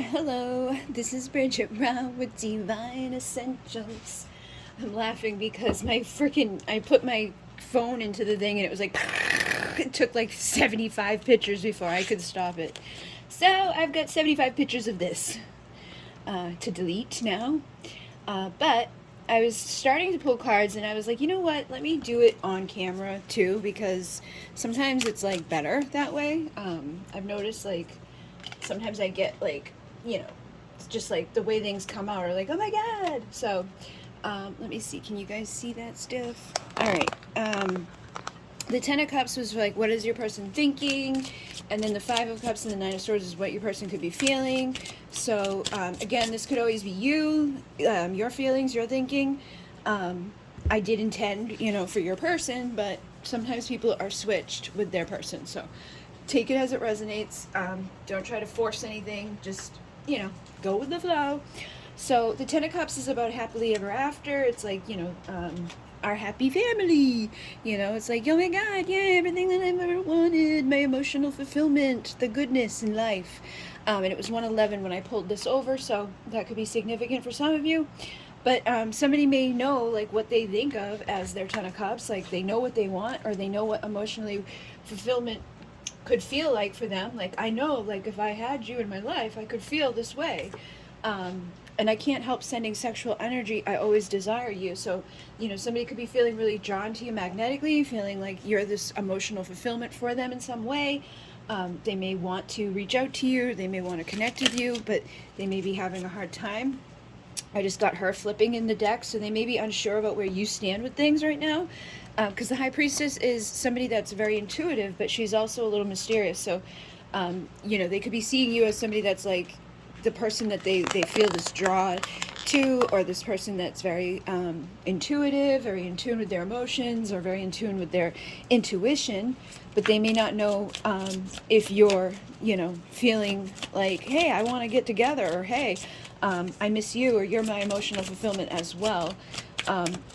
Hello, this is Bridget with Divine Essentials. I'm laughing because I put my phone into the thing and it was like, it took like 75 pictures before I could stop it. So I've got 75 pictures of this to delete now. But I was starting to pull cards and I was like, you know what? Let me do it on camera too because sometimes it's like better that way. I've noticed like sometimes I get like, it's just like the way things come out are like, oh my god. So let me see. Can you guys see that stuff? All right. The Ten of Cups was like, what is your person thinking? And then the Five of Cups and the Nine of Swords is what your person could be feeling. So again, this could always be you, your feelings, your thinking. I did intend, for your person, but sometimes people are switched with their person. So take it as it resonates. Don't try to force anything. Just, go with the flow. So the Ten of Cups is about happily ever after. It's like, our happy family. It's like, oh my god, yeah, everything that I've ever wanted, my emotional fulfillment, the goodness in life. And it was 111 when I pulled this over, so that could be significant for some of you. But somebody may know like what they think of as their Ten of Cups, like they know what they want, or they know what emotionally fulfillment could feel like for them. Like, I know, like, if I had you in my life, I could feel this way. And I can't help sending sexual energy. I always desire you. So, somebody could be feeling really drawn to you magnetically, feeling like you're this emotional fulfillment for them in some way. They may want to reach out to you. They may want to connect with you, but they may be having a hard time. I just got her flipping in the deck, so they may be unsure about where you stand with things right now. Because the High Priestess is somebody that's very intuitive, but she's also a little mysterious. So, they could be seeing you as somebody that's like the person that they feel this draw to, or this person that's very intuitive, very in tune with their emotions, or very in tune with their intuition. But they may not know if you're, feeling like, hey, I want to get together, or hey, I miss you, or you're my emotional fulfillment as well.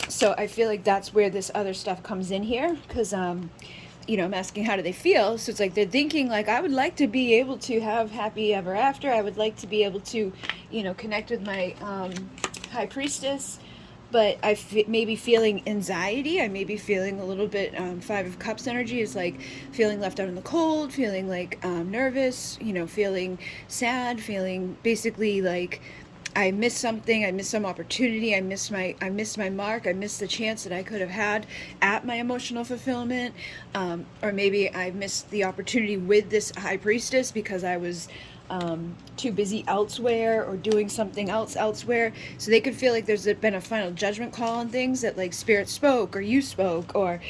So I feel like that's where this other stuff comes in here, because I'm asking how do they feel. So it's like they're thinking like, I would like to be able to have happy ever after. I would like to be able to, connect with my High Priestess. But may be feeling anxiety. I may be feeling a little bit, Five of Cups energy is like feeling left out in the cold, feeling like nervous, feeling sad, feeling basically like I missed something, I missed some opportunity, I missed my mark, I missed the chance that I could have had at my emotional fulfillment, or maybe I missed the opportunity with this High Priestess because I was too busy elsewhere or doing something else elsewhere. So they could feel like there's been a final judgment call on things, that like Spirit spoke or you spoke, or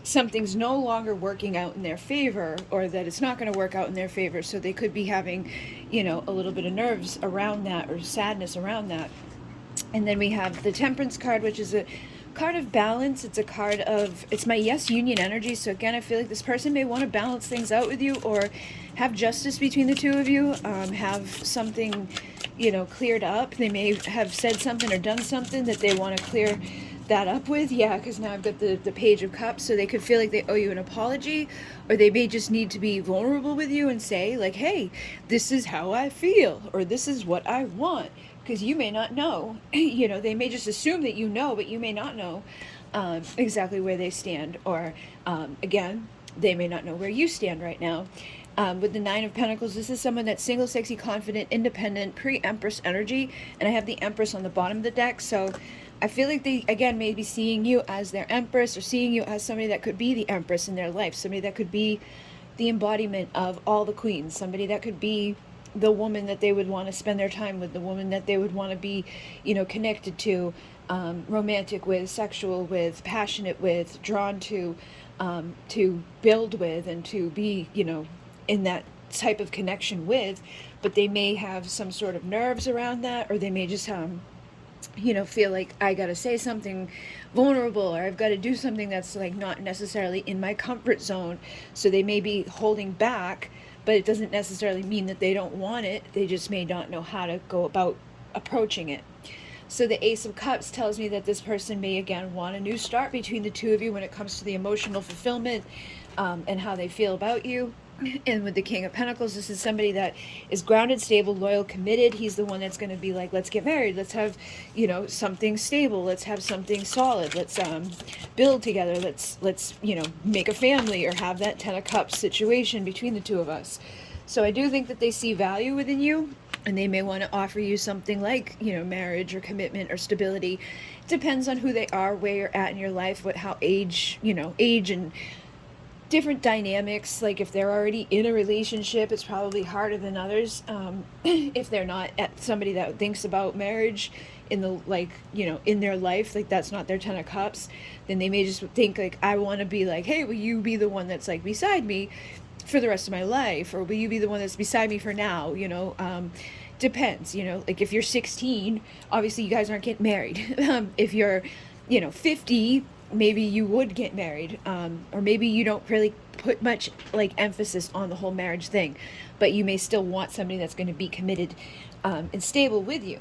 something's no longer working out in their favor, or that it's not going to work out in their favor. So they could be having, a little bit of nerves around that, or sadness around that. And then we have the Temperance card, which is a card of balance. It's my yes union energy. So again, I feel like this person may want to balance things out with you, or have justice between the two of you, have something, cleared up. They may have said something or done something that they want to clear that up with. Yeah, because now I've got the Page of Cups, so they could feel like they owe you an apology, or they may just need to be vulnerable with you and say like, hey, this is how I feel, or this is what I want, because you may not know. They may just assume that but you may not know exactly where they stand, or again, they may not know where you stand right now. With the Nine of Pentacles, this is someone that's single, sexy, confident, independent, pre-Empress energy, and I have the Empress on the bottom of the deck. So I feel like they, again, may be seeing you as their Empress, or seeing you as somebody that could be the Empress in their life, somebody that could be the embodiment of all the queens, somebody that could be the woman that they would want to spend their time with, the woman that they would want to be, connected to, romantic with, sexual with, passionate with, drawn to build with, and to be, in that type of connection with. But they may have some sort of nerves around that, or they may just feel like I gotta say something vulnerable, or I've got to do something that's like not necessarily in my comfort zone. So they may be holding back, but it doesn't necessarily mean that they don't want it. They just may not know how to go about approaching it. So the Ace of Cups tells me that this person may again want a new start between the two of you when it comes to the emotional fulfillment, and how they feel about you. And with the King of Pentacles, this is somebody that is grounded, stable, loyal, committed. He's the one that's going to be like, let's get married. Let's have, something stable. Let's have something solid. Let's build together. Let's make a family, or have that Ten of Cups situation between the two of us. So I do think that they see value within you, and they may want to offer you something like, marriage or commitment or stability. It depends on who they are, where you're at in your life, how age and different dynamics. Like if they're already in a relationship, it's probably harder than others. If they're not somebody that thinks about marriage in in their life, like that's not their Ten of Cups, then they may just think like, I want to be like, hey, will you be the one that's like beside me for the rest of my life, or will you be the one that's beside me for now? Depends. Like if you're 16, obviously you guys aren't getting married. If you're 50, maybe you would get married, or maybe you don't really put much like emphasis on the whole marriage thing, but you may still want somebody that's going to be committed and stable with you.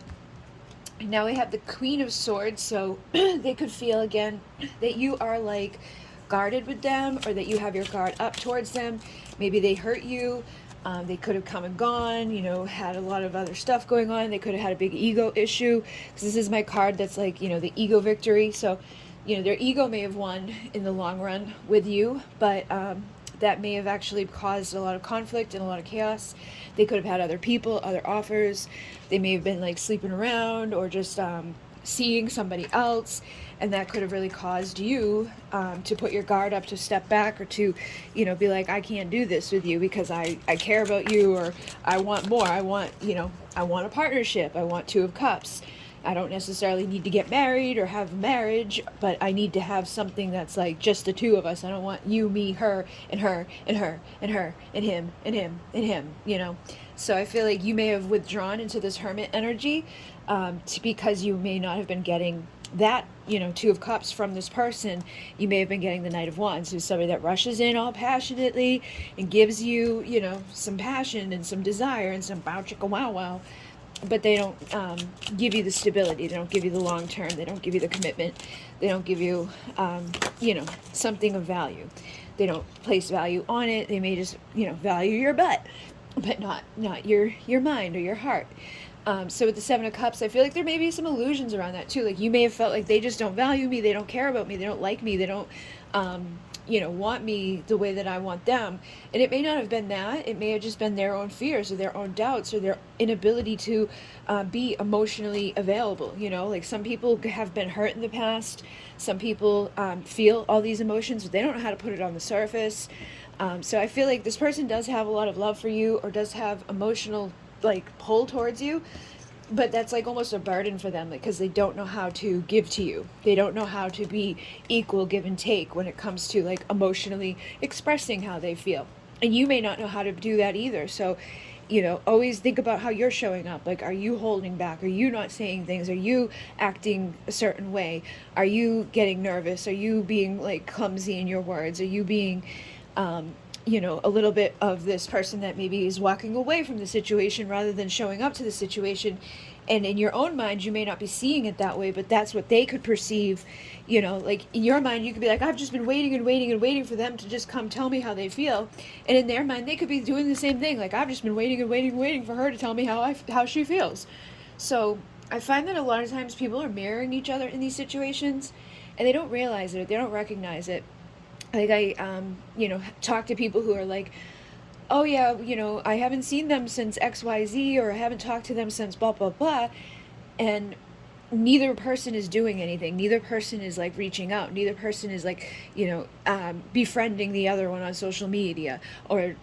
Now we have the Queen of Swords, so they could feel again that you are like guarded with them, or that you have your guard up towards them. Maybe they hurt you. They could have come and gone, had a lot of other stuff going on. They could have had a big ego issue, because this is my card that's like, the ego victory. So their ego may have won in the long run with you, but that may have actually caused a lot of conflict and a lot of chaos. They could have had other people, other offers. They may have been like sleeping around, or just seeing somebody else, and that could have really caused you to put your guard up, to step back, or to be like, I can't do this with you because I care about you, or I want more. I want a partnership. I want Two of Cups. I don't necessarily need to get married or have marriage, but I need to have something that's like just the two of us. I don't want you, me, her, and her, and her, and her, and him, and him, and him, So I feel like you may have withdrawn into this Hermit energy because you may not have been getting that, Two of Cups from this person. You may have been getting the Knight of Wands, who's somebody that rushes in all passionately and gives you, some passion and some desire and some bow chicka wow wow. But they don't give you the stability. They don't give you the long term. They don't give you the commitment. They don't give you, something of value. They don't place value on it. They may just, value your butt, but not your mind or your heart. So with the Seven of Cups, I feel like there may be some illusions around that too. Like you may have felt like they just don't value me. They don't care about me. They don't like me. They don't, want me the way that I want them. And it may not have been that. It may have just been their own fears or their own doubts or their inability to be emotionally available. Like some people have been hurt in the past. Some people feel all these emotions, but they don't know how to put it on the surface. So I feel like this person does have a lot of love for you, or does have emotional pull towards you, but that's like almost a burden for them, because they don't know how to give to you. They don't know how to be equal give and take when it comes to emotionally expressing how they feel, and you may not know how to do that either. So always think about how you're showing up. Like, are you holding back? Are you not saying things? Are you acting a certain way? Are you getting nervous? Are you being clumsy in your words? Are you being a little bit of this person that maybe is walking away from the situation rather than showing up to the situation? And in your own mind, you may not be seeing it that way, but that's what they could perceive. In your mind, you could be like, I've just been waiting and waiting and waiting for them to just come tell me how they feel. And in their mind, they could be doing the same thing. Like, I've just been waiting and waiting and waiting for her to tell me how she feels. So I find that a lot of times people are mirroring each other in these situations, and they don't realize it. They don't recognize it. Like I, talk to people who are like, oh yeah, I haven't seen them since XYZ, or I haven't talked to them since blah, blah, blah. And neither person is doing anything. Neither person is reaching out. Neither person is befriending the other one on social media, or,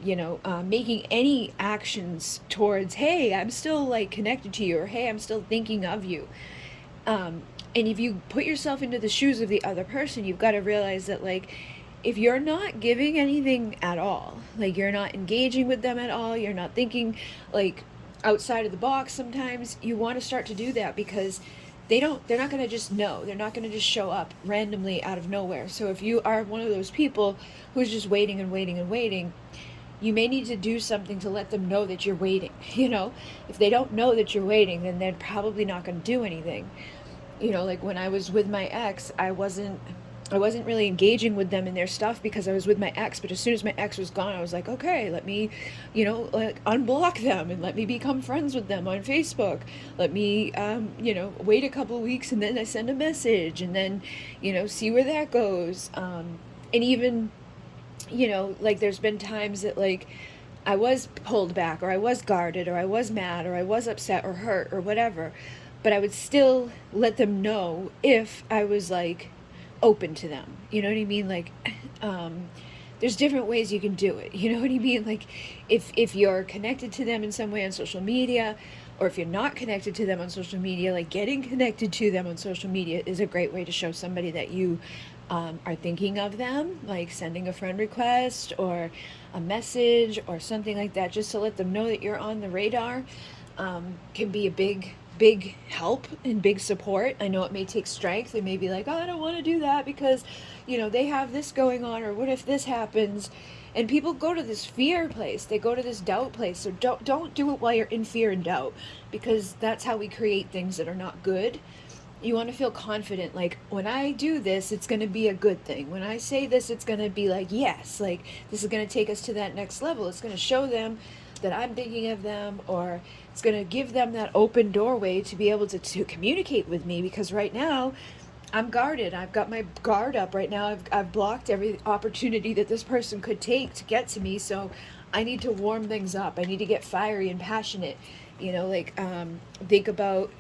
making any actions towards, hey, I'm still connected to you, or hey, I'm still thinking of you. And if you put yourself into the shoes of the other person, you've got to realize that if you're not giving anything at all, you're not engaging with them at all, you're not thinking outside of the box, sometimes you want to start to do that, because they're not going to just know. They're not going to just show up randomly out of nowhere. So if you are one of those people who's just waiting and waiting and waiting, you may need to do something to let them know that you're waiting. If they don't know that you're waiting, then they're probably not going to do anything. When I was with my ex, I wasn't I wasn't really engaging with them in their stuff because I was with my ex, but as soon as my ex was gone, I was like, okay, let me, like unblock them and let me become friends with them on Facebook. Let me, wait a couple of weeks and then I send a message and then, see where that goes. And even, like there's been times that like I was pulled back or I was guarded or I was mad or I was upset or hurt or whatever, but I would still let them know if I was like open to them. You know what I mean? Like, there's different ways you can do it. You know what I mean? Like, if you're connected to them in some way on social media, or if you're not connected to them on social media, like getting connected to them on social media is a great way to show somebody that you are thinking of them, like sending a friend request or a message or something like that, just to let them know that you're on the radar, can be a big help and big support. I know it may take strength. They may be like, oh, I don't want to do that because, they have this going on, or what if this happens? And people go to this fear place. They go to this doubt place. So don't do it while you're in fear and doubt, because that's how we create things that are not good. You want to feel confident, like when I do this, it's going to be a good thing. When I say this, it's going to be like, yes, like this is going to take us to that next level. It's going to show them that I'm thinking of them, or it's going to give them that open doorway to be able to communicate with me, because right now I'm guarded. I've got my guard up right now. I've blocked every opportunity that this person could take to get to me. So I need to warm things up. I need to get fiery and passionate. Think about,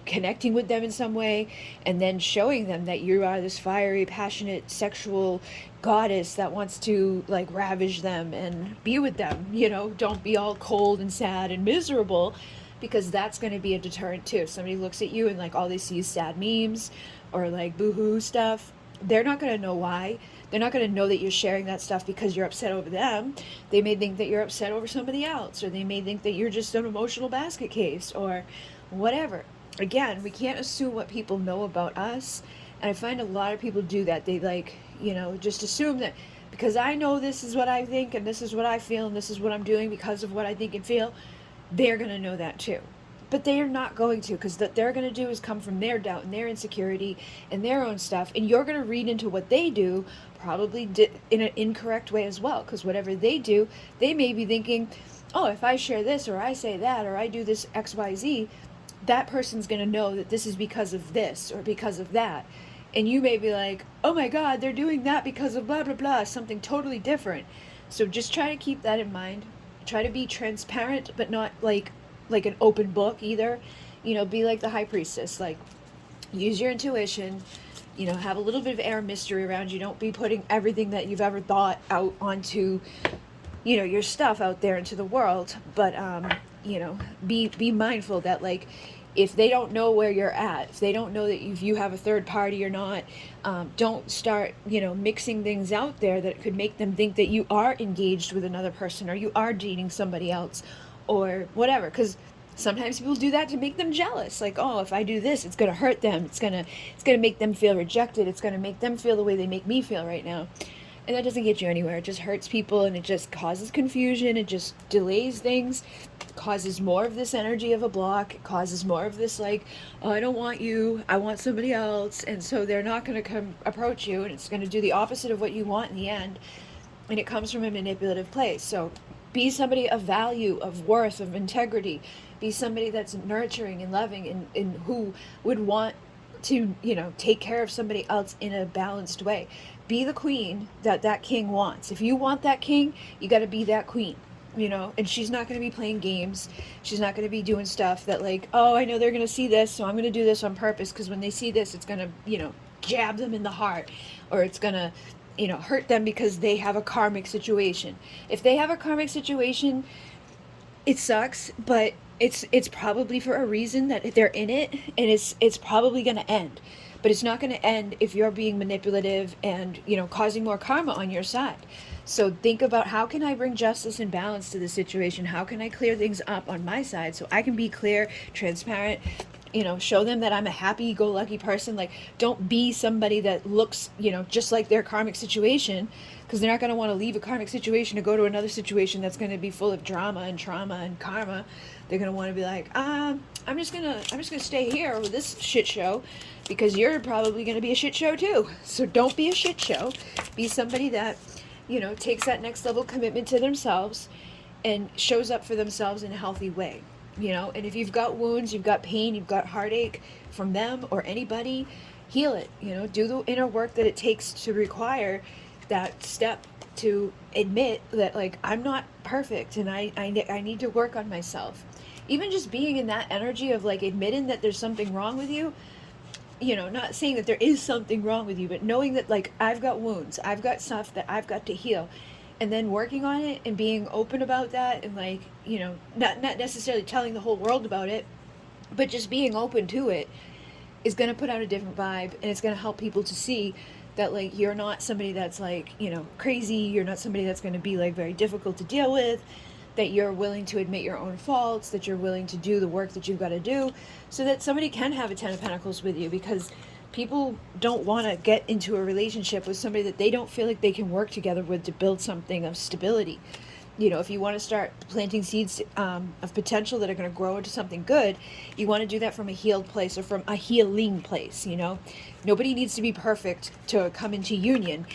connecting with them in some way and then showing them that you are this fiery, passionate, sexual goddess that wants to like ravage them and be with them. Don't be all cold and sad and miserable, because that's going to be a deterrent too. If somebody looks at you and like all they see is sad memes or like boohoo stuff, they're not going to know why. They're not going to know that you're sharing that stuff because you're upset over them. They may think that you're upset over somebody else, or they may think that you're just an emotional basket case or whatever. Again, we can't assume what people know about us. And I find a lot of people do that. They like, just assume that because I know this is what I think and this is what I feel and this is what I'm doing because of what I think and feel, they're going to know that too. But they are not going to, because what they're going to do is come from their doubt and their insecurity and their own stuff. And you're going to read into what they do, probably in an incorrect way as well. Because whatever they do, they may be thinking, oh, if I share this or I say that or I do this XYZ, that person's going to know that this is because of this or because of that. And you may be like, oh my God, they're doing that because of blah, blah, blah, something totally different. So just try to keep that in mind. Try to be transparent, but not like an open book either. Be like the high priestess, like use your intuition, have a little bit of air mystery around you. Don't be putting everything that you've ever thought out onto, your stuff out there into the world. But, be mindful that like, if they don't know where you're at, if they don't know that if you have a third party or not, don't start, mixing things out there that could make them think that you are engaged with another person or you are dating somebody else or whatever. Because sometimes people do that to make them jealous. Like, oh, if I do this, it's going to hurt them. It's going to make them feel rejected. It's going to make them feel the way they make me feel right now. And that doesn't get you anywhere. It just hurts people and it just causes confusion. It just delays things. It causes more of this energy of a block. It causes more of this like, oh, I don't want you. I want somebody else. And so they're not going to come approach you, and it's going to do the opposite of what you want in the end. And it comes from a manipulative place. So be somebody of value, of worth, of integrity. Be somebody that's nurturing and loving and who would want to, take care of somebody else in a balanced way. Be the queen that king wants. If you want that king, you got to be that queen, and she's not going to be playing games. She's not going to be doing stuff that like, oh, I know they're going to see this, so I'm going to do this on purpose, because when they see this, it's going to, jab them in the heart, or it's going to, hurt them because they have a karmic situation. If they have a karmic situation, it sucks, but it's probably for a reason that they're in it, and it's probably going to end. But it's not going to end if you're being manipulative and, causing more karma on your side. So think about, how can I bring justice and balance to the situation? How can I clear things up on my side so I can be clear, transparent, show them that I'm a happy-go-lucky person. Like, don't be somebody that looks, just like their karmic situation, because they're not going to want to leave a karmic situation to go to another situation that's going to be full of drama and trauma and karma. They're going to want to be like, I'm just gonna stay here with this shit show, because you're probably going to be a shit show too. So don't be a shit show. Be somebody that, takes that next level commitment to themselves and shows up for themselves in a healthy way. And if you've got wounds, you've got pain, you've got heartache from them or anybody, heal it. Do the inner work that it takes to require that step to admit that, like, I'm not perfect and I need to work on myself. Even just being in that energy of, like, admitting that there's something wrong with you, not saying that there is something wrong with you, but knowing that, like, I've got wounds, I've got stuff that I've got to heal. And then working on it and being open about that, and, like, not necessarily telling the whole world about it, but just being open to it is going to put out a different vibe, and it's going to help people to see that, like, you're not somebody that's, like, crazy. You're not somebody that's going to be, like, very difficult to deal with, that you're willing to admit your own faults, that you're willing to do the work that you've got to do, so that somebody can have a 10 of Pentacles with you, because people don't want to get into a relationship with somebody that they don't feel like they can work together with to build something of stability. If you want to start planting seeds of potential that are going to grow into something good, you want to do that from a healed place, or from a healing place. Nobody needs to be perfect to come into union,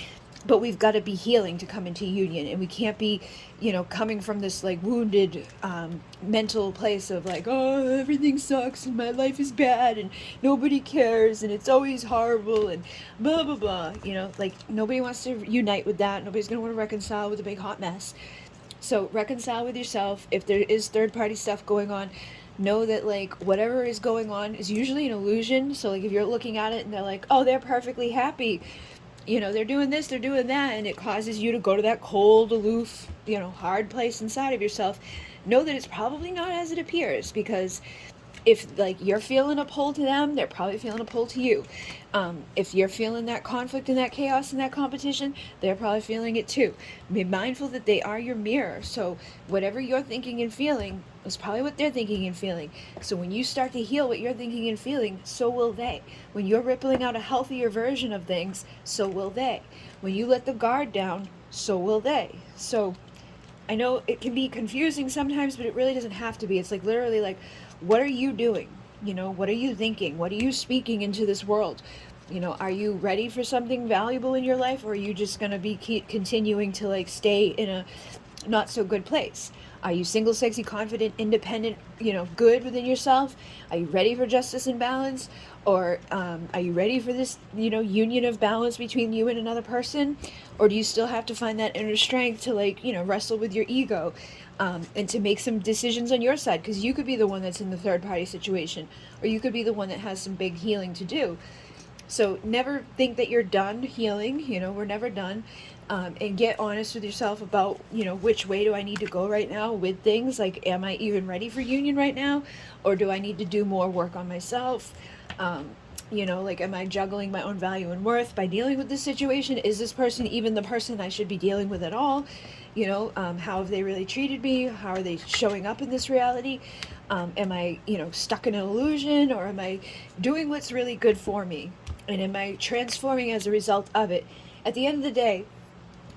but we've got to be healing to come into union. And we can't be, coming from this, like, wounded mental place of, like, oh, everything sucks and my life is bad and nobody cares and it's always horrible and blah blah blah. Like, nobody wants to unite with that. Nobody's going to want to reconcile with a big hot mess. So reconcile with yourself. If there is third-party stuff going on, know that, like, whatever is going on is usually an illusion. So, like, if you're looking at it and they're like, oh, they're perfectly happy, they're doing this, they're doing that, and it causes you to go to that cold, aloof, hard place inside of yourself, know that it's probably not as it appears, because if, like, you're feeling a pull to them, they're probably feeling a pull to you. If you're feeling that conflict and that chaos and that competition, they're probably feeling it too. Be mindful that they are your mirror. So whatever you're thinking and feeling is probably what they're thinking and feeling. So when you start to heal what you're thinking and feeling, so will they. When you're rippling out a healthier version of things, so will they. When you let the guard down, so will they. So I know it can be confusing sometimes, but it really doesn't have to be. It's like, literally, like, what are you doing? What are you thinking? What are you speaking into this world? Are you ready for something valuable in your life, or are you just going to be continuing to, like, stay in a not so good place? Are you single, sexy, confident, independent, good within yourself? Are you ready for justice and balance? Or are you ready for this, union of balance between you and another person? Or do you still have to find that inner strength to, like, wrestle with your ego, and to make some decisions on your side? Because you could be the one that's in the third party situation, or you could be the one that has some big healing to do. So never think that you're done healing. We're never done. And get honest with yourself about, which way do I need to go right now with things? Like, am I even ready for union right now? Or do I need to do more work on myself? Like, am I juggling my own value and worth by dealing with this situation? Is this person even the person I should be dealing with at all? How have they really treated me? How are they showing up in this reality? Am I, stuck in an illusion, or am I doing what's really good for me? And am I transforming as a result of it? At the end of the day,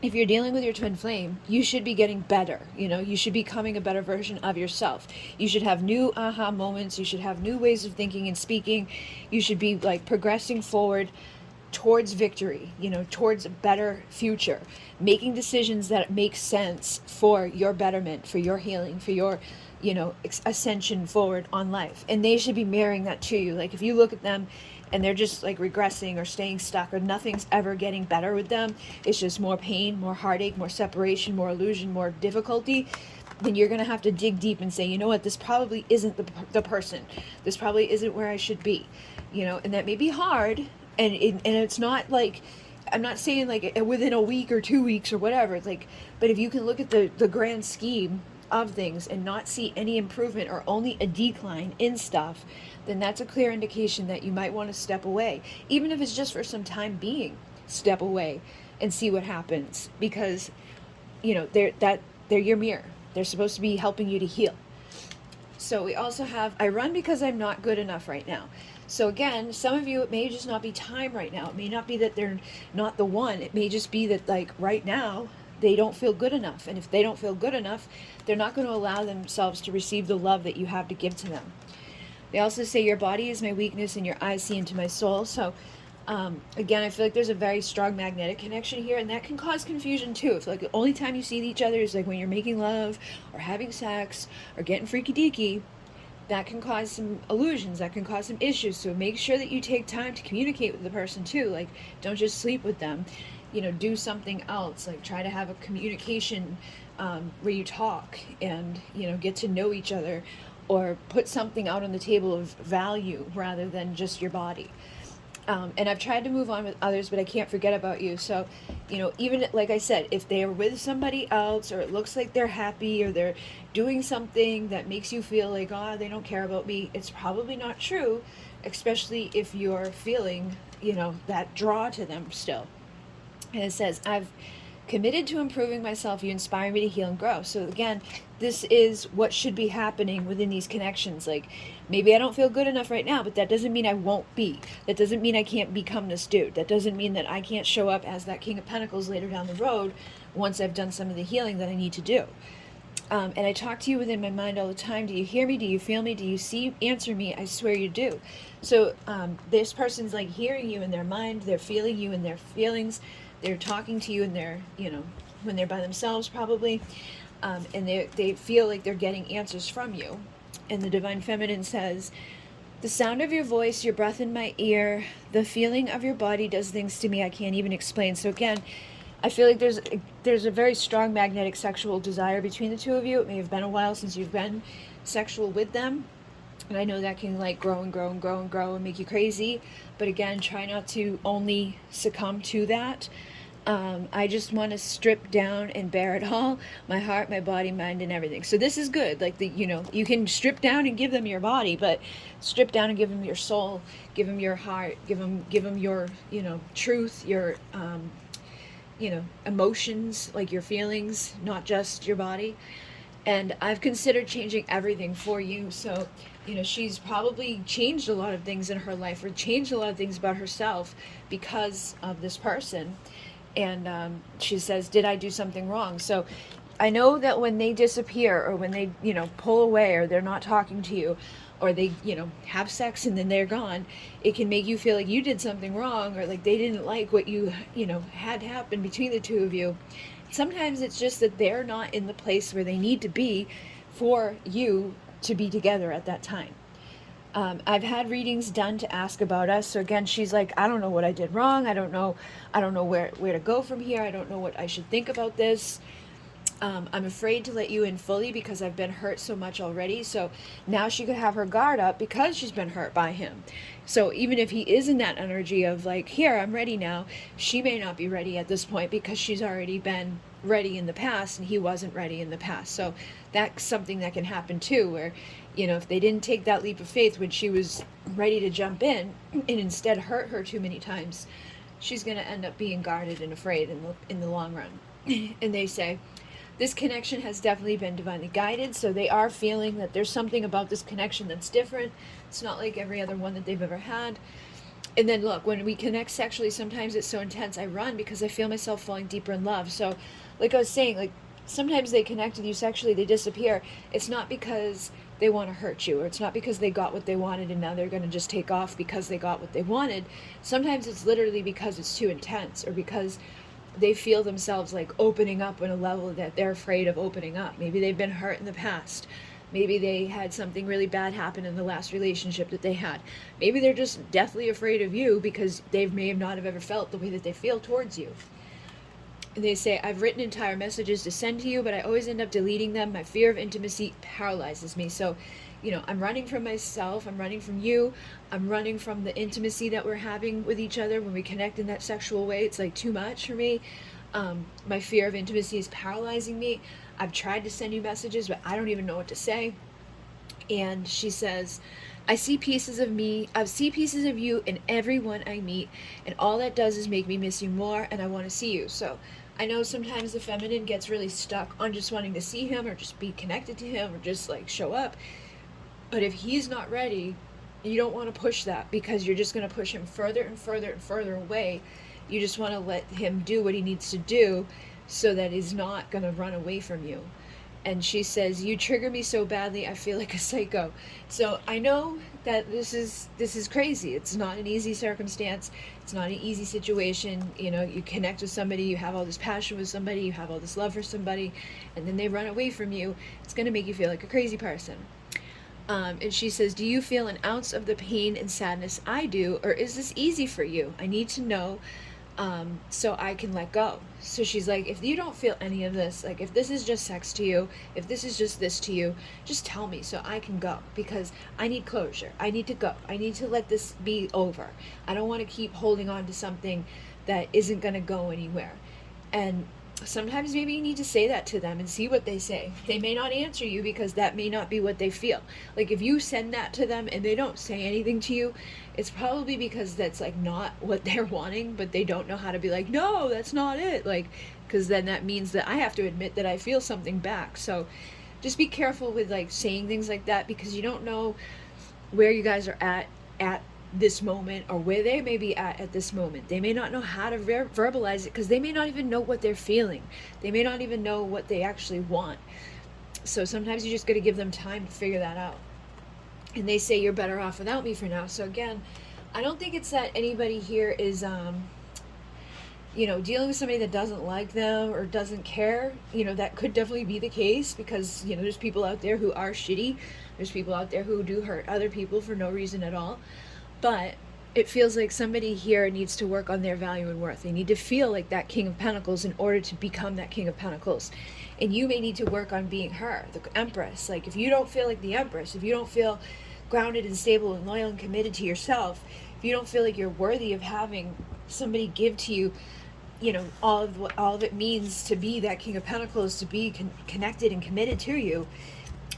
if you're dealing with your twin flame, you should be getting better. You should be becoming a better version of yourself. You should have new aha moments. You should have new ways of thinking and speaking. You should be, like, progressing forward towards victory, towards a better future, making decisions that make sense for your betterment, for your healing, for your, ascension forward on life. And they should be mirroring that to you. Like, if you look at them and they're just, like, regressing or staying stuck, or nothing's ever getting better with them, it's just more pain, more heartache, more separation, more illusion, more difficulty, then you're going to have to dig deep and say, you know what, this probably isn't the person. This probably isn't where I should be. And that may be hard, and it's not like, I'm not saying, like, within a week or 2 weeks or whatever. It's like, but if you can look at the grand scheme of things and not see any improvement or only a decline in stuff, then that's a clear indication that you might want to step away. Even if it's just for some time being, step away and see what happens. Because, they're your mirror. They're supposed to be helping you to heal. So we also have, I run because I'm not good enough right now. So again, some of you, it may just not be time right now. It may not be that they're not the one. It may just be that, like, right now, they don't feel good enough. And if they don't feel good enough, they're not going to allow themselves to receive the love that you have to give to them. They also say your body is my weakness and your eyes see into my soul. So again, I feel like there's a very strong magnetic connection here, and that can cause confusion too. If like the only time you see each other is like when you're making love or having sex or getting freaky deaky, that can cause some illusions, that can cause some issues. So make sure that you take time to communicate with the person too. Like, don't just sleep with them, you know, do something else. Like, try to have a communication where you talk and, you know, get to know each other, or put something out on the table of value rather than just your body. And I've tried to move on with others, but I can't forget about you. So, you know, even like I said, if they are with somebody else, or it looks like they're happy, or they're doing something that makes you feel like, oh, they don't care about me, it's probably not true, especially if you're feeling, you know, that draw to them still. And it says, I've committed to improving myself. You inspire me to heal and grow. So again, this is what should be happening within these connections. Like, maybe I don't feel good enough right now, but that doesn't mean I won't be. That doesn't mean I can't become this dude. That doesn't mean that I can't show up as that King of Pentacles later down the road once I've done some of the healing that I need to do. And I talk to you within my mind all the time. Do you hear me? Do you feel me? Do you see? Answer me. I swear you do. So this person's like hearing you in their mind. They're feeling you in their feelings. They're talking to you in their, you know, when they're by themselves probably. And they feel like they're getting answers from you. And the Divine Feminine says, the sound of your voice, your breath in my ear, the feeling of your body does things to me I can't even explain. So again, I feel like there's a very strong magnetic sexual desire between the two of you. It may have been a while since you've been sexual with them. And I know that can like grow and grow and grow and grow and make you crazy. But again, try not to only succumb to that. I just want to strip down and bear it all, my heart, my body, mind, and everything. So this is good. Like, you know, you can strip down and give them your body, but strip down and give them your soul, give them your heart, give them your, you know, truth, your, you know, emotions, like your feelings, not just your body. And I've considered changing everything for you. So, you know, she's probably changed a lot of things in her life, or changed a lot of things about herself because of this person. And she says, did I do something wrong? So I know that when they disappear, or when they, you know, pull away, or they're not talking to you, or they, you know, have sex and then they're gone, it can make you feel like you did something wrong, or like they didn't like what you know, had happened between the two of you. Sometimes it's just that they're not in the place where they need to be for you to be together at that time. I've had readings done to ask about us. So again, she's like, I don't know what I did wrong. I don't know where to go from here. I don't know what I should think about this. I'm afraid to let you in fully because I've been hurt so much already. So now she could have her guard up because she's been hurt by him. So even if he is in that energy of like, here, I'm ready now, she may not be ready at this point because she's already been ready in the past and he wasn't ready in the past. So that's something that can happen too, where, you know, if they didn't take that leap of faith when she was ready to jump in and instead hurt her too many times, she's going to end up being guarded and afraid in the long run. And they say, this connection has definitely been divinely guided. So they are feeling that there's something about this connection that's different. It's not like every other one that they've ever had. And then look, when we connect sexually, sometimes it's so intense I run because I feel myself falling deeper in love. So like I was saying, like sometimes they connect with you sexually, they disappear. It's not because they want to hurt you, or it's not because they got what they wanted and now they're going to just take off because they got what they wanted. Sometimes it's literally because it's too intense, or because they feel themselves like opening up on a level that they're afraid of opening up. Maybe they've been hurt in the past. Maybe they had something really bad happen in the last relationship that they had. Maybe they're just deathly afraid of you because they may not have ever felt the way that they feel towards you. And they say, I've written entire messages to send to you, but I always end up deleting them. My fear of intimacy paralyzes me. So, you know, I'm running from myself. I'm running from you. I'm running from the intimacy that we're having with each other when we connect in that sexual way. It's like too much for me. My fear of intimacy is paralyzing me. I've tried to send you messages, but I don't even know what to say. And she says, I see pieces of me, I see pieces of you in everyone I meet, and all that does is make me miss you more, and I want to see you. So I know sometimes the feminine gets really stuck on just wanting to see him, or just be connected to him, or just like show up. But if he's not ready, you don't want to push that, because you're just going to push him further and further and further away. You just want to let him do what he needs to do so that he's not going to run away from you. And she says, you trigger me so badly, I feel like a psycho. So I know that this is crazy. It's not an easy circumstance. It's not an easy situation. You know, you connect with somebody, you have all this passion with somebody, you have all this love for somebody, and then they run away from you. It's going to make you feel like a crazy person. And she says, do you feel an ounce of the pain and sadness I do, or is this easy for you? I need to know, so I can let go. So she's like, if you don't feel any of this, like if this is just sex to you, if this is just this to you, just tell me so I can go, because I need closure. I need to go. I need to let this be over. I don't want to keep holding on to something that isn't going to go anywhere. And sometimes maybe you need to say that to them and see what they say. They may not answer you because that may not be what they feel. Like if you send that to them and they don't say anything to you, it's probably because that's like not what they're wanting, but they don't know how to be like, no, that's not it. Like, because then that means that I have to admit that I feel something back. So just be careful with like saying things like that, because you don't know where you guys are at this moment, or where they may be at this moment. They may not know how to verbalize it, because they may not even know what they're feeling. They may not even know what they actually want. So sometimes you just got to give them time to figure that out. And they say, you're better off without me for now. So again, I don't think it's that anybody here is dealing with somebody that doesn't like them or doesn't care. That could definitely be the case, because there's people out there who are shitty. There's people out there who do hurt other people for no reason at all. But it feels like somebody here needs to work on their value and worth. They need to feel like that King of Pentacles in order to become that King of Pentacles. And you may need to work on being her, the Empress. Like if you don't feel like the Empress, if you don't feel grounded and stable and loyal and committed to yourself, if you don't feel like you're worthy of having somebody give to you, all of it means to be that King of Pentacles, to be connected and committed to you,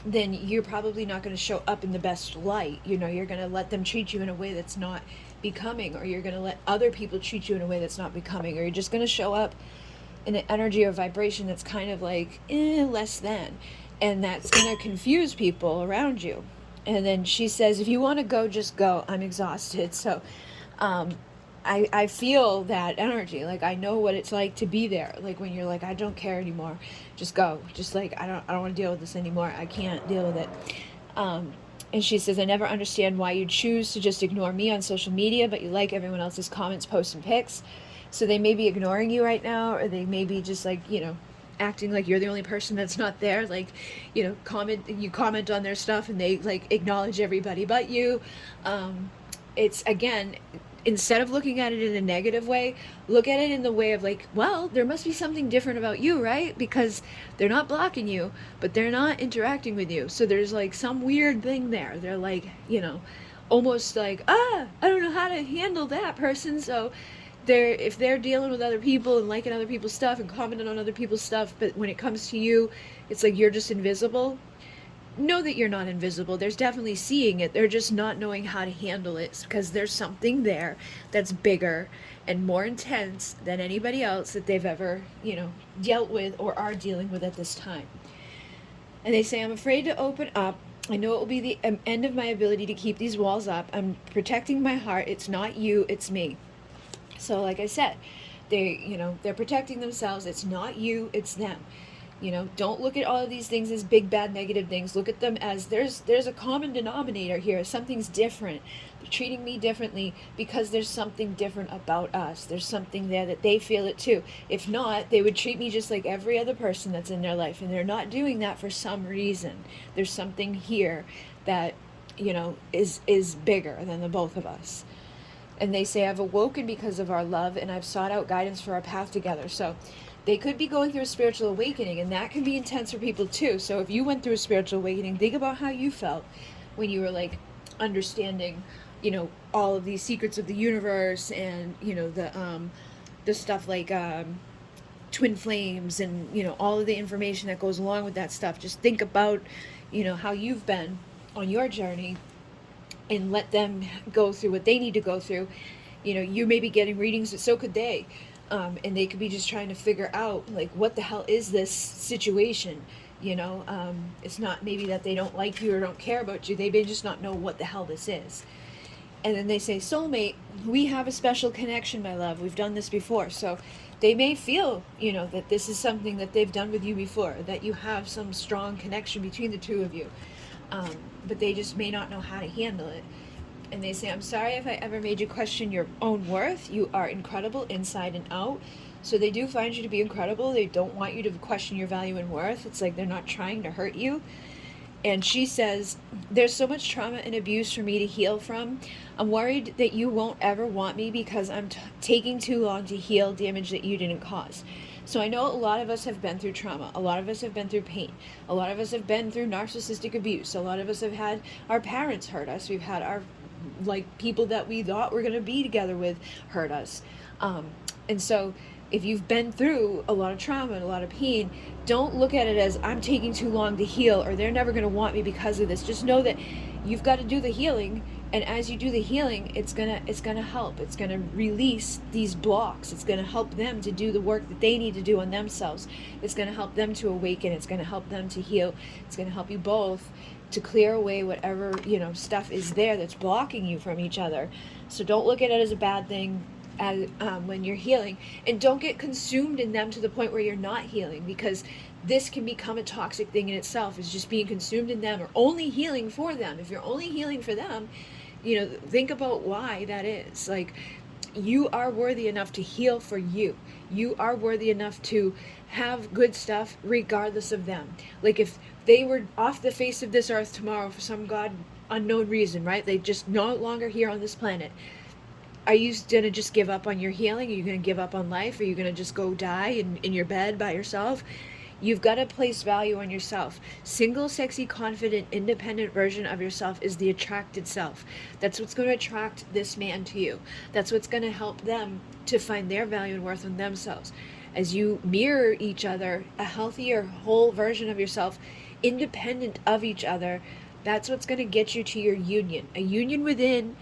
then you're probably not going to show up in the best light. You're going to let them treat you in a way that's not becoming, or you're going to let other people treat you in a way that's not becoming, or you're just going to show up in an energy or vibration that's kind of like less than, and that's going to confuse people around you. And then she says, if you want to go, just go. I'm exhausted. So I feel that energy. Like I know what it's like to be there. Like when you're like, I don't care anymore, just go. Just like I don't want to deal with this anymore. I can't deal with it. And she says, I never understand why you choose to just ignore me on social media, but you like everyone else's comments, posts, and pics. So they may be ignoring you right now, or they may be just like, acting like you're the only person that's not there. Like, you comment on their stuff and they like acknowledge everybody but you. It's again, instead of looking at it in a negative way, look at it in the way of like, well, there must be something different about you, right? Because they're not blocking you, but they're not interacting with you. So there's like some weird thing there. They're like, almost like, I don't know how to handle that person. So if they're dealing with other people and liking other people's stuff and commenting on other people's stuff, but when it comes to you, it's like you're just invisible. Know that you're not invisible. There's definitely seeing it. They're just not knowing how to handle it, because there's something there that's bigger and more intense than anybody else that they've ever, dealt with or are dealing with at this time. And they say, I'm afraid to open up. I know it will be the end of my ability to keep these walls up. I'm protecting my heart. It's not you, it's me. So like I said, they're protecting themselves. It's not you, it's them. Don't look at all of these things as big, bad, negative things. Look at them as there's a common denominator here. Something's different. They're treating me differently because there's something different about us. There's something there that they feel it too. If not, they would treat me just like every other person that's in their life. And they're not doing that for some reason. There's something here that, is bigger than the both of us. And they say, I've awoken because of our love, and I've sought out guidance for our path together. So they could be going through a spiritual awakening, and that can be intense for people too. So if you went through a spiritual awakening, think about how you felt when you were like understanding, all of these secrets of the universe, and the stuff like twin flames, and all of the information that goes along with that stuff. Just think about how you've been on your journey, and let them go through what they need to go through. You may be getting readings, but so could they. And they could be just trying to figure out, like, what the hell is this situation? It's not maybe that they don't like you or don't care about you. They may just not know what the hell this is. And then they say, soulmate, we have a special connection, my love. We've done this before. So they may feel, that this is something that they've done with you before, that you have some strong connection between the two of you. But they just may not know how to handle it. And they say, I'm sorry if I ever made you question your own worth. You are incredible inside and out. So they do find you to be incredible. They don't want you to question your value and worth. It's like they're not trying to hurt you. And she says, there's so much trauma and abuse for me to heal from. I'm worried that you won't ever want me because I'm taking too long to heal damage that you didn't cause. So I know a lot of us have been through trauma. A lot of us have been through pain. A lot of us have been through narcissistic abuse. A lot of us have had our parents hurt us. We've had our, people that we thought were going to be together with hurt us. And so if you've been through a lot of trauma and a lot of pain, don't look at it as I'm taking too long to heal or they're never going to want me because of this. Just know that you've got to do the healing, and as you do the healing, it's going to help. It's going to release these blocks. It's going to help them to do the work that they need to do on themselves. It's going to help them to awaken. It's going to help them to heal. It's going to help you both to clear away whatever, stuff is there that's blocking you from each other. So don't look at it as a bad thing. When you're healing, and don't get consumed in them to the point where you're not healing, because this can become a toxic thing in itself, is just being consumed in them or only healing for them. If you're only healing for them, think about why that is. Like, you are worthy enough to heal for you. You are worthy enough to have good stuff regardless of them. Like, if they were off the face of this earth tomorrow for some god unknown reason, right? They just no longer here on this planet. Are you going to just give up on your healing? Are you going to give up on life? Are you going to just go die in your bed by yourself? You've got to place value on yourself. Single, sexy, confident, independent version of yourself is the attracted self. That's what's going to attract this man to you. That's what's going to help them to find their value and worth in themselves. As you mirror each other, a healthier, whole version of yourself, independent of each other, that's what's going to get you to your union. A union within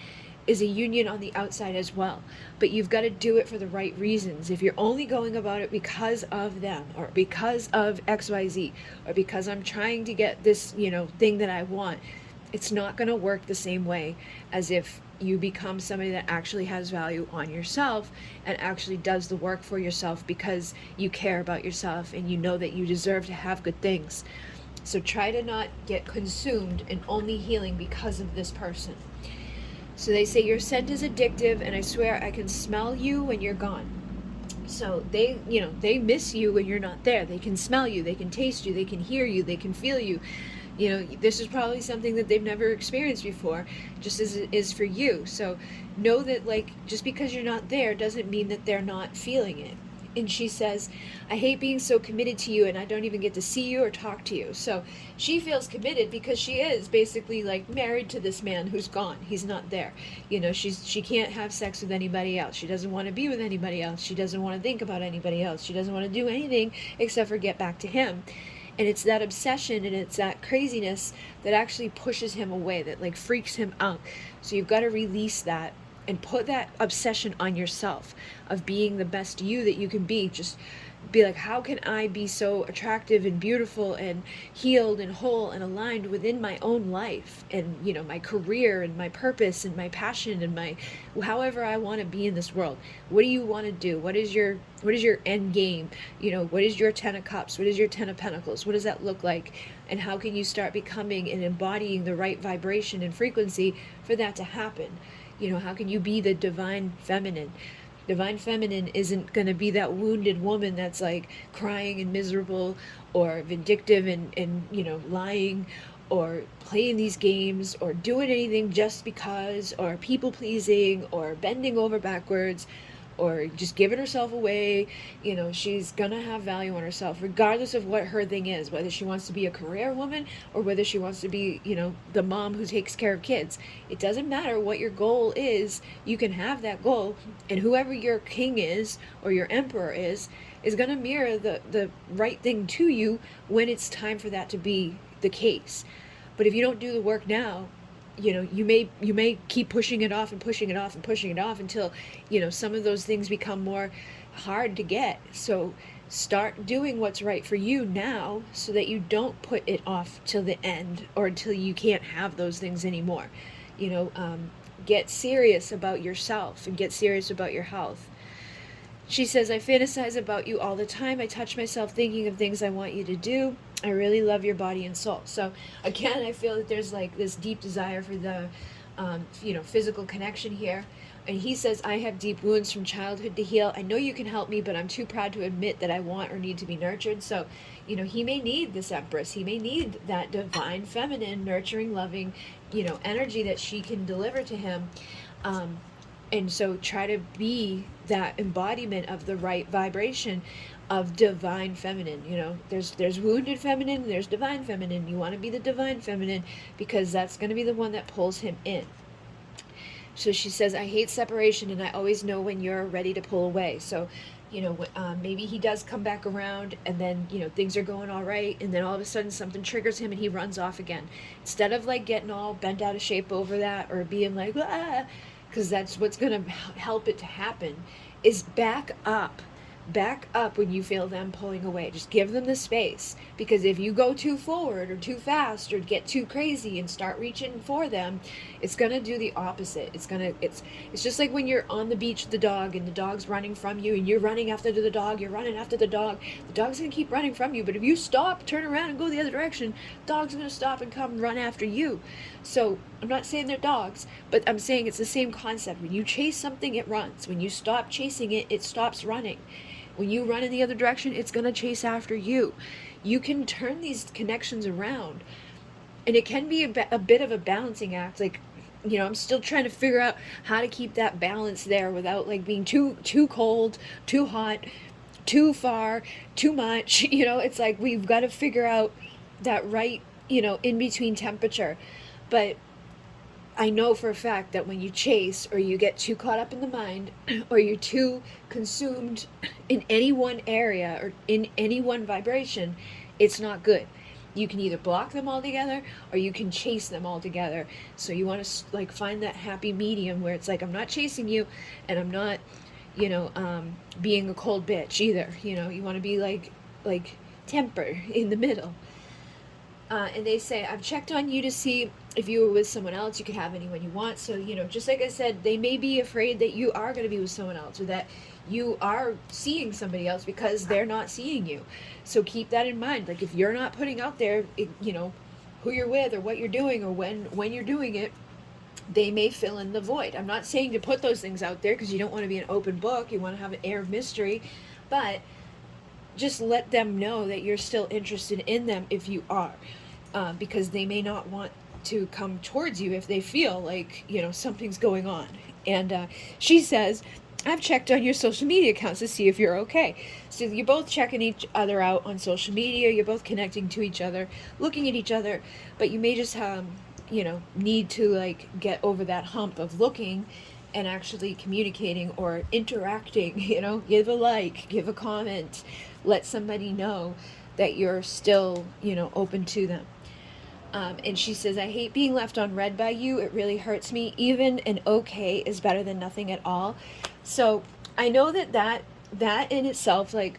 is a union on the outside as well, but you've got to do it for the right reasons. If you're only going about it because of them, or because of XYZ, or because I'm trying to get this thing that I want, it's not going to work the same way as if you become somebody that actually has value on yourself and actually does the work for yourself because you care about yourself and you know that you deserve to have good things. So try to not get consumed in only healing because of this person. So they say, your scent is addictive, and I swear I can smell you when you're gone. So they miss you when you're not there. They can smell you, they can taste you, they can hear you, they can feel you. This is probably something that they've never experienced before, just as it is for you. So know that, just because you're not there doesn't mean that they're not feeling it. And she says, I hate being so committed to you and I don't even get to see you or talk to you. So she feels committed because she is basically married to this man who's gone. He's not there. She can't have sex with anybody else. She doesn't want to be with anybody else. She doesn't want to think about anybody else. She doesn't want to do anything except for get back to him. And it's that obsession and it's that craziness that actually pushes him away, that freaks him out. So you've got to release that and put that obsession on yourself of being the best you that you can be. Just be like, how can I be so attractive and beautiful and healed and whole and aligned within my own life and my career and my purpose and my passion and my however I want to be in this world. What do you want to do? What is your end game? What is your 10 of cups? What is your 10 of pentacles? What does that look like? And how can you start becoming and embodying the right vibration and frequency for that to happen? How can you be the divine feminine? Divine feminine isn't going to be that wounded woman that's crying and miserable or vindictive and lying or playing these games or doing anything just because, or people pleasing or bending over backwards or just giving herself away. She's gonna have value on herself regardless of what her thing is, whether she wants to be a career woman or whether she wants to be the mom who takes care of kids. It doesn't matter what your goal is. You can have that goal, and whoever your king is or your emperor is gonna mirror the right thing to you when it's time for that to be the case. But if you don't do the work now, you may keep pushing it off and pushing it off and pushing it off until some of those things become more hard to get. So start doing what's right for you now so that you don't put it off till the end or until you can't have those things anymore. Get serious about yourself and get serious about your health. She says, I fantasize about you all the time. I touch myself thinking of things I want you to do. I really love your body and soul. So again, I feel that there's like this deep desire for the, physical connection here. And he says, I have deep wounds from childhood to heal. I know you can help me, but I'm too proud to admit that I want or need to be nurtured. So, he may need this Empress. He may need that divine feminine, nurturing, loving, energy that she can deliver to him. And so try to be that embodiment of the right vibration of divine feminine. There's wounded feminine, there's divine feminine. You want to be the divine feminine because that's going to be the one that pulls him in. So she says, I hate separation and I always know when you're ready to pull away. So, maybe he does come back around and then, things are going all right. And then all of a sudden something triggers him and he runs off again. Instead of like getting all bent out of shape over that or being like, because that's what's going to help it to happen, is back up when you feel them pulling away. Just give them the space, because if you go too forward or too fast or get too crazy and start reaching for them, it's going to do the opposite. It's just like when you're on the beach with the dog and the dog's running from you and you're running after the dog, you're running after the dog's going to keep running from you. But if you stop, turn around and go the other direction, the dog's going to stop and come run after you. So I'm not saying they're dogs, but I'm saying it's the same concept. When you chase something, it runs. When you stop chasing it, it stops running. When you run in the other direction, it's going to chase after you. You can turn these connections around. And it can be a bit of a balancing act. Like, I'm still trying to figure out how to keep that balance there without like being too cold, too hot, too far, too much. It's like we've got to figure out that right, in between temperature. But I know for a fact that when you chase or you get too caught up in the mind or you're too consumed in any one area or in any one vibration, it's not good. You can either block them all together or you can chase them all together. So you want to like find that happy medium where it's like, I'm not chasing you and I'm not, being a cold bitch either. You want to be like temper in the middle. And they say, I've checked on you to see if you were with someone else. You could have anyone you want. So, just like I said, they may be afraid that you are going to be with someone else or that you are seeing somebody else because they're not seeing you. So keep that in mind. Like if you're not putting out there, who you're with or what you're doing or when you're doing it, they may fill in the void. I'm not saying to put those things out there because you don't want to be an open book. You want to have an air of mystery. But just let them know that you're still interested in them if you are. Because they may not want to come towards you if they feel like, something's going on. And she says, I've checked on your social media accounts to see if you're okay. So you're both checking each other out on social media. You're both connecting to each other, looking at each other. But you may just, need to, like, get over that hump of looking and actually communicating or interacting, give a like, give a comment, let somebody know that you're still, open to them. And she says, I hate being left unread by you. It really hurts me. Even an okay is better than nothing at all. So I know that in itself, like,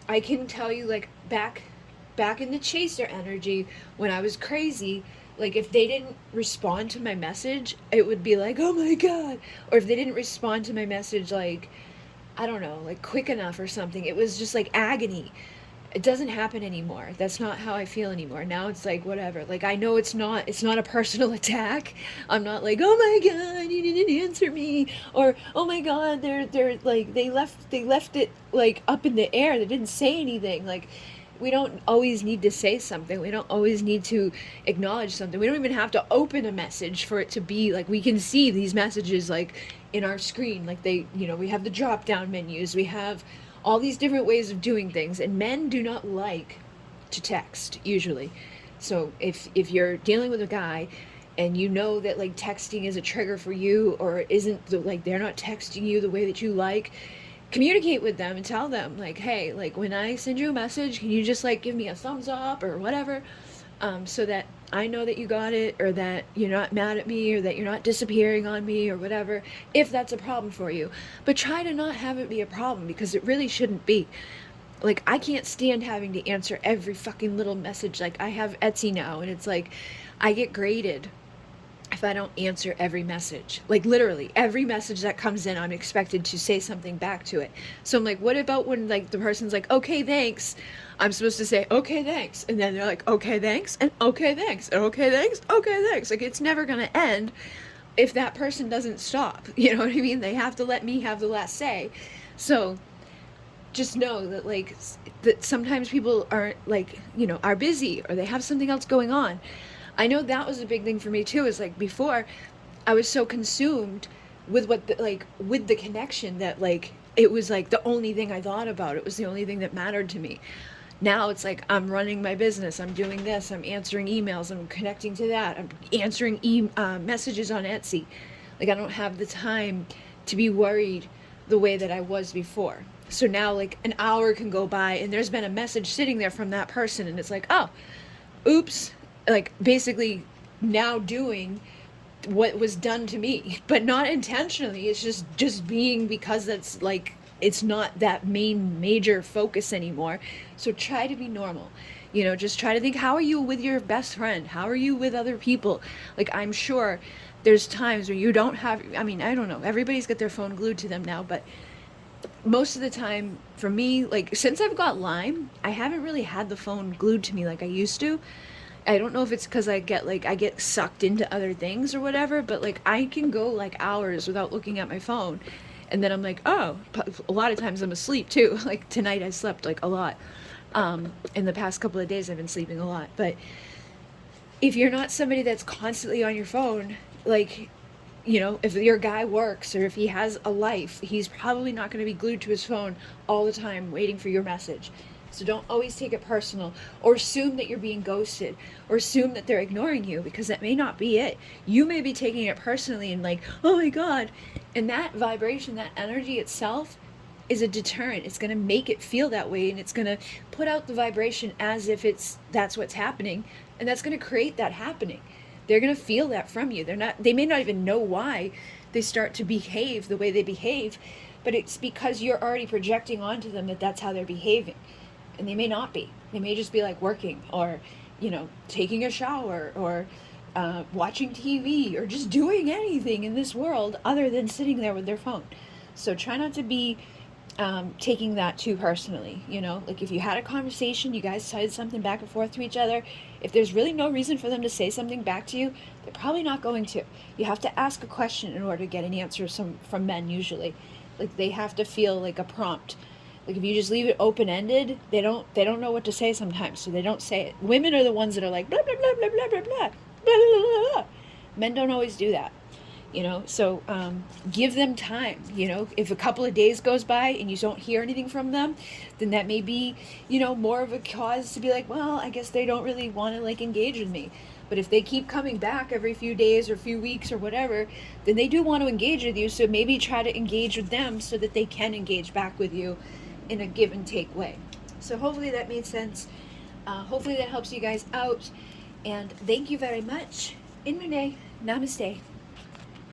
I can tell you, like, back in the chaser energy, when I was crazy, like, if they didn't respond to my message, it would be like, oh my God. Or if they didn't respond to my message, like, I don't know, like quick enough or something, it was just like agony. It doesn't happen anymore. That's not how I feel anymore. Now it's like whatever. Like I know it's not a personal attack. I'm not like, oh my God, you didn't answer me, or oh my God, they're like they left it like up in the air. They didn't say anything. Like we don't always need to say something. We don't always need to acknowledge something. We don't even have to open a message for it to be like we can see these messages like in our screen. Like they, we have the drop down menus. We have all these different ways of doing things, and men do not like to text usually. So if you're dealing with a guy and you know that like texting is a trigger for you, or isn't like they're not texting you the way that you like, communicate with them and tell them like, hey, like when I send you a message, can you just like give me a thumbs up or whatever, so that I know that you got it, or that you're not mad at me, or that you're not disappearing on me, or whatever, if that's a problem for you. But try to not have it be a problem, because it really shouldn't be. Like, I can't stand having to answer every fucking little message. Like, I have Etsy now, and it's like, I get graded if I don't answer every message. Like, literally, every message that comes in, I'm expected to say something back to it. So I'm like, what about when, like, the person's like, okay, thanks? I'm supposed to say, okay, thanks. And then they're like, okay, thanks, and okay, thanks, and okay, thanks, okay, thanks. Like, it's never gonna end if that person doesn't stop. You know what I mean? They have to let me have the last say. So just know that, like, that sometimes people are, like, you know, are busy or they have something else going on. I know that was a big thing for me too, is like, before I was so consumed with with the connection that, like, it was like the only thing I thought about. It was the only thing that mattered to me. Now it's like, I'm running my business, I'm doing this, I'm answering emails, I'm connecting to that, I'm answering messages on Etsy. Like, I don't have the time to be worried the way that I was before. So now, like, an hour can go by and there's been a message sitting there from that person, and it's like, oh, oops. Like, basically now doing what was done to me, but not intentionally. It's just being, because that's, like, it's not that major focus anymore. So try to be normal. You know, just try to think, how are you with your best friend? How are you with other people? Like, I'm sure there's times where you don't have, I mean, I don't know, everybody's got their phone glued to them now, but most of the time for me, like, since I've got Lyme, I haven't really had the phone glued to me like I used to. I don't know if it's because I get sucked into other things or whatever, but, like, I can go, like, hours without looking at my phone, and then I'm like, oh, a lot of times I'm asleep too. Like, tonight I slept, like, a lot. In the past couple of days I've been sleeping a lot. But if you're not somebody that's constantly on your phone, like, you know, if your guy works or if he has a life, he's probably not going to be glued to his phone all the time waiting for your message. So don't always take it personal, or assume that you're being ghosted, or assume that they're ignoring you, because that may not be it. You may be taking it personally and, like, oh my God. And that vibration, that energy itself is a deterrent. It's going to make it feel that way, and it's going to put out the vibration as if that's what's happening, and that's going to create that happening. They're going to feel that from you. They may not even know why they start to behave the way they behave, but it's because you're already projecting onto them that that's how they're behaving. And they may not be. They may just be, like, working, or, you know, taking a shower, or watching TV, or just doing anything in this world other than sitting there with their phone. So try not to be taking that too personally. You know, like, if you had a conversation, you guys said something back and forth to each other, if there's really no reason for them to say something back to you, they're probably not going to. You have to ask a question in order to get an answer from men, usually. Like, they have to feel like a prompt. Like, if you just leave it open-ended, they don't know what to say sometimes, so they don't say it. Women are the ones that are like, blah, blah, blah, blah, blah, blah, blah, blah, blah, blah, blah. Men don't always do that, you know? So give them time, you know? If a couple of days goes by and you don't hear anything from them, then that may be, you know, more of a cause to be like, well, I guess they don't really want to, like, engage with me. But if they keep coming back every few days or few weeks or whatever, then they do want to engage with you, so maybe try to engage with them so that they can engage back with you in a give and take way. So hopefully that made sense. Hopefully that helps you guys out. And thank you very much. In MUNAY. Namaste.